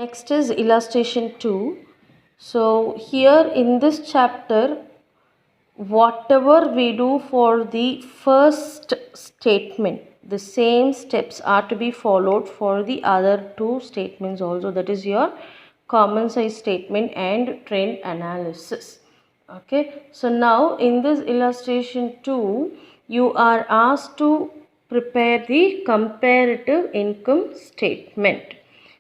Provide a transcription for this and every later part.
Next is illustration 2. So here in this chapter, whatever we do for the first statement, the same steps are to be followed for the other two statements also. That is your common size statement and trend analysis. Okay, so now in this illustration 2, you are asked to prepare the comparative income statement.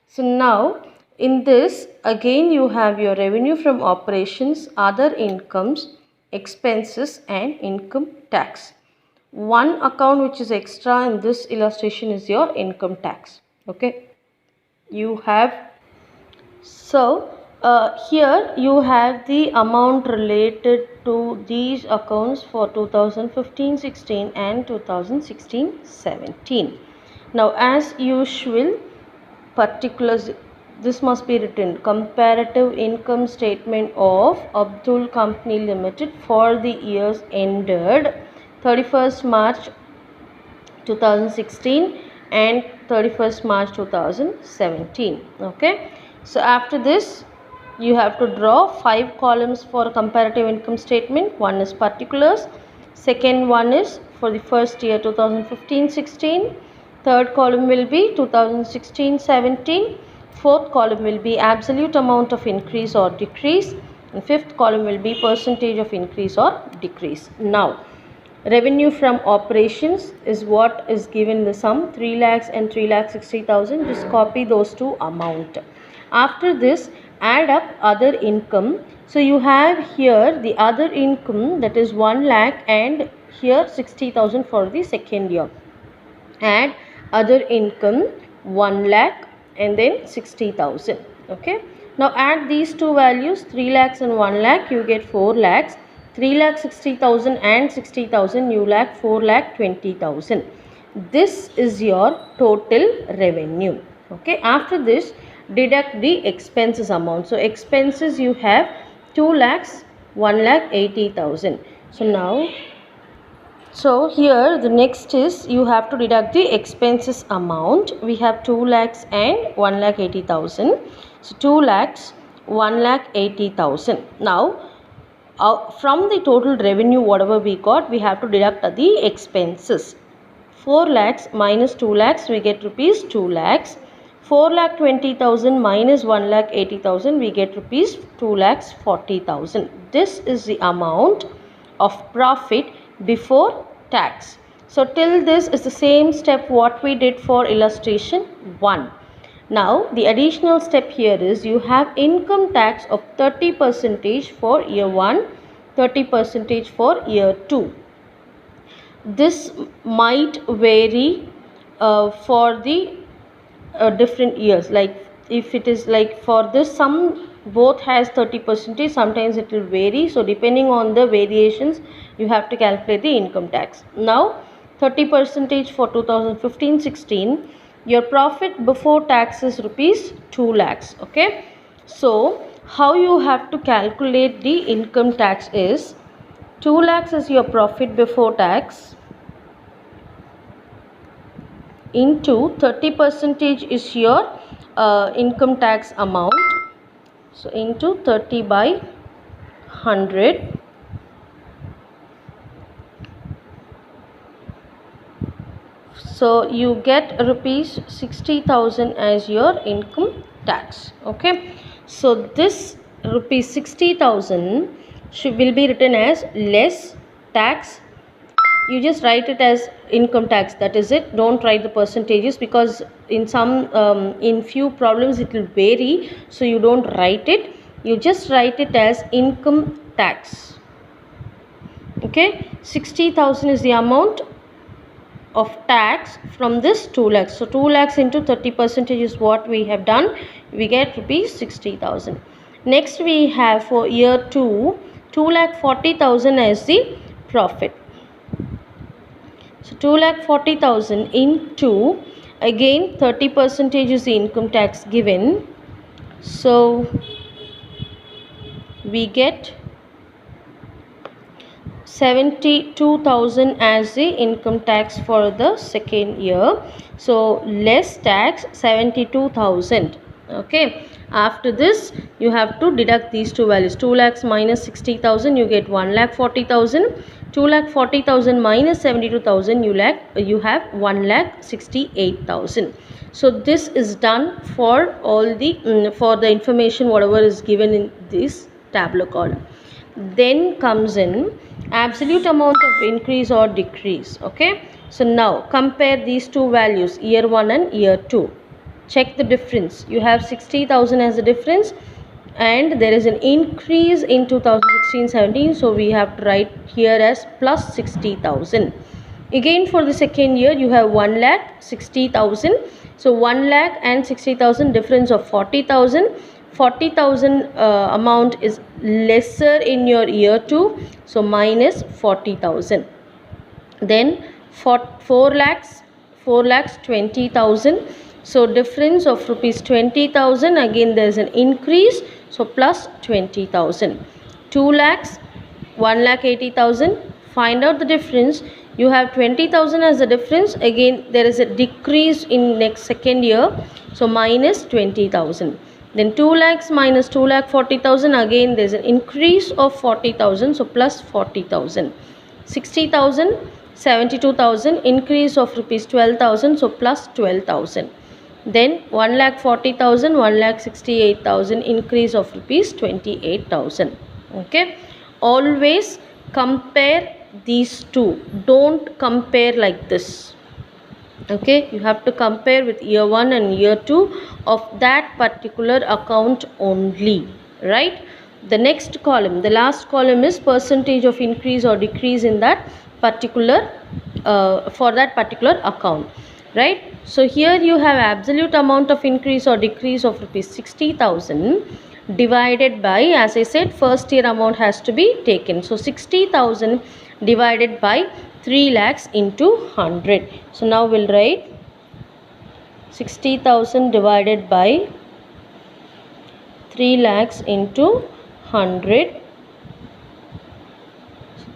So now in this again you have your revenue from operations, other incomes, expenses and income tax. One account which is extra in this illustration is your income tax. Okay, you have here you have the amount related to these accounts for 2015-16 and 2016-17. Now as usual, particulars, this must be written: comparative income statement of Abdul Company Limited for the years ended 31st March 2016 and 31st March 2017. Okay, so after this you have to draw 5 columns for comparative income statement. One is particulars, second one is for the first year 2015-16, third column will be 2016-17, fourth column will be absolute amount of increase or decrease, and fifth column will be percentage of increase or decrease. Now revenue from operations is what is given in the sum, 3 lakhs and 3,60,000. Just copy those two amount. After this, add up other income. So you have here the other income, that is 1 lakh, and here 60,000 for the second year. Add other income 1 lakh and then 60,000. Okay, now add these two values, 3 lakhs and 1 lakh, you get 4 lakhs. 3,60,000 and 60,000, you lakh 4,20,000. This is your total revenue. Okay, after this deduct the expenses amount. So expenses you have 2 lakhs, 1,80,000. So here the next is you have to deduct the expenses amount. We have 2 lakhs and 1,80,000. So 2 lakhs, 1,80,000. Now from the total revenue whatever we got, we have to deduct the expenses. 4 lakhs minus 2 lakhs, we get rupees 2 lakhs. 4,20,000 minus 1,80,000, we get rupees 2,40,000. This is the amount of profit before tax. So till this is the same step what we did for illustration 1. Now the additional step here is you have income tax of 30% for year 1, 30% for year 2. This might vary for the different years. Like if it is like for this sum both has 30%, sometimes it will vary. So depending on the variations you have to calculate the income tax. Now 30% for 2015-16, your profit before tax is rupees 2 lakhs. Okay, so how you have to calculate the income tax is 2 lakhs is your profit before tax into 30% is your income tax amount. So into 30 by 100. So you get rupees 60,000 as your income tax. Okay, so this rupees 60,000 will be written as less tax. You just write it as income tax, that is it. Don't write the percentages because in some in few problems it will vary, so you don't write it. You just write it as income tax. Okay, 60,000 is the amount of tax from this 2 lakhs. So 2 lakhs into 30% is what we have done. We get rupees 60,000. Next we have for year 2, 2,40,000 as the profit. So 2,40,000 into, again 30% is the income tax given. So we get 72,000 as the income tax for the second year. So less tax 72,000. Okay, after this you have to deduct these two values. 2 lakhs minus 60,000, you get 1,40,000. 2,40,000 minus 72,000, you have 1,68,000. So this is done for all the for the information whatever is given in this tabular column. Then comes in absolute amount of increase or decrease. Okay, so now compare these two values, year 1 and year 2. Check the difference. You have 60,000 as a difference and there is an increase in 2016-17, so we have to write here as plus 60,000. Again for the second year you have 1,60,000, so 1 lakh and 60,000, difference of 40,000. 40,000 amount is lesser in your year 2, so minus 40,000. Then for 4 lakhs 20,000, so difference of rupees 20,000, again there is an increase, so plus 20,000. 2 lakhs 1,80,000, find out the difference. You have 20,000 as a difference, again there is a decrease in next second year, so minus 20,000. Then 2 lakhs minus 2,40,000, again there is an increase of 40,000, so plus 40,000. 60,000 72,000, increase of rupees 12,000, so plus 12,000. Then 1,40,000 1,68,000, increase of rupees 28,000. Okay, always compare these two, don't compare like this. Okay, you have to compare with year 1 and year 2 of that particular account only, right? The next column, the last column, is percentage of increase or decrease in that particular for that particular account, right? So here you have absolute amount of increase or decrease of rupees 60,000 divided by, as I said, first year amount has to be taken, so 60,000 divided by 3 lakhs into 100. So now we'll write 60,000 divided by 3 lakhs into 100,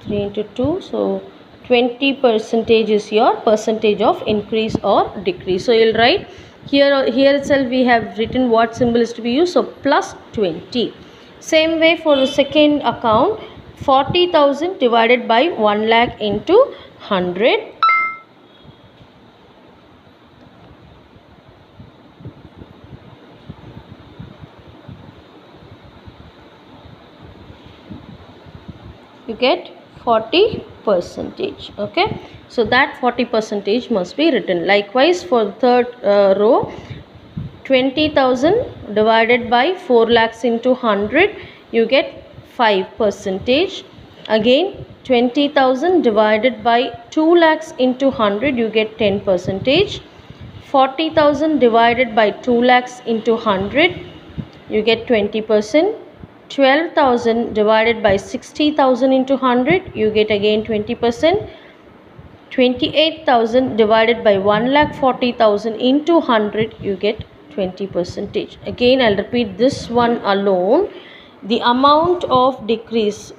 3 into 2, so 20% is your percentage of increase or decrease. So you'll write here itself we have written what symbol is to be used, so plus 20. Same way for the second account, 40,000 divided by 1 lakh into 100. You get 40%. Okay, so that 40% must be written. Likewise for the third row, 20,000 divided by 4 lakhs into 100, you get 5%. Again 20,000 divided by 2 lakhs into 100, you get 10%. 40,000 divided by 2 lakhs into 100, you get 20%. 12,000 divided by 60,000 into 100, you get again 20%. 28,000 divided by 1,40,000 into 100, you get 20%. Again I'll repeat this one alone. The amount of decrease,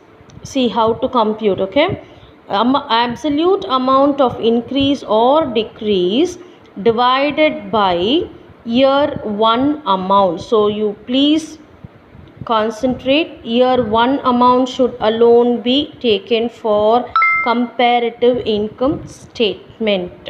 see how to compute. Okay, absolute amount of increase or decrease divided by year 1 amount. So you please concentrate, year 1 amount should alone be taken for comparative income statement.